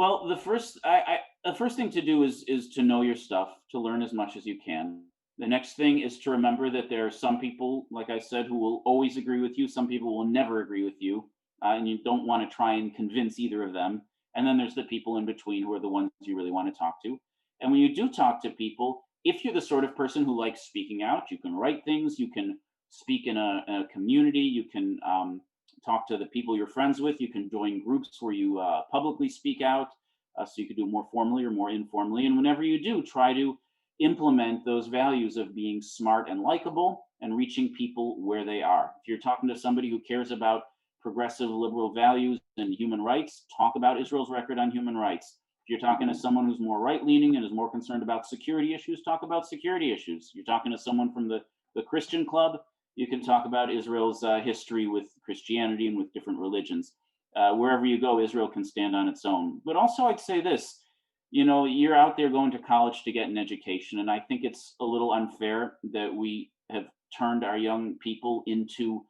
Well, the first thing to do is to know your stuff, to learn as much as you can. The next thing is to remember that there are some people, like I said, who will always agree with you. Some people will never agree with you, and you don't want to try and convince either of them. And then there's the people in between who are the ones you really want to talk to. And when you do talk to people, if you're the sort of person who likes speaking out, you can write things, you can speak in a community, you can talk to the people you're friends with. You can join groups where you publicly speak out, so you can do it more formally or more informally. And whenever you do, try to implement those values of being smart and likable and reaching people where they are. If you're talking to somebody who cares about progressive liberal values and human rights, talk about Israel's record on human rights. If you're talking to someone who's more right leaning and is more concerned about security issues, talk about security issues. You're talking to someone from the Christian club, you can talk about Israel's history with Christianity and with different religions. Wherever you go, Israel can stand on its own. But also, I'd say this, you know, you're out there going to college to get an education. And I think it's a little unfair that we have turned our young people into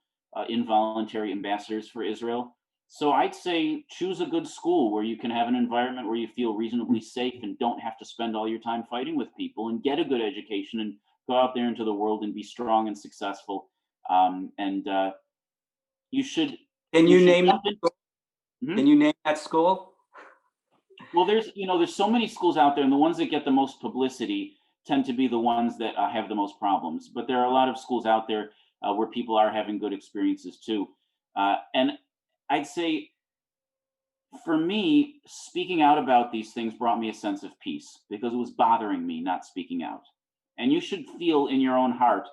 involuntary ambassadors for Israel. So I'd say choose a good school where you can have an environment where you feel reasonably safe and don't have to spend all your time fighting with people, and get a good education and go out there into the world and be strong and successful. And you should Can you you should name jump that in. school? Can Mhm. you name that school? Well, there's so many schools out there, and the ones that get the most publicity tend to be the ones that have the most problems. But there are a lot of schools out there where people are having good experiences too. And I'd say for me, speaking out about these things brought me a sense of peace because it was bothering me not speaking out. And you should feel in your own heart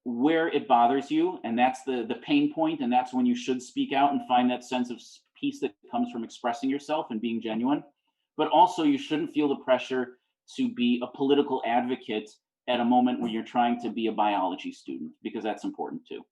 where it bothers you, and that's the pain point, and that's when you should speak out and find that sense of peace that comes from expressing yourself and being genuine. But also, you shouldn't feel the pressure to be a political advocate at a moment when you're trying to be a biology student, because that's important too.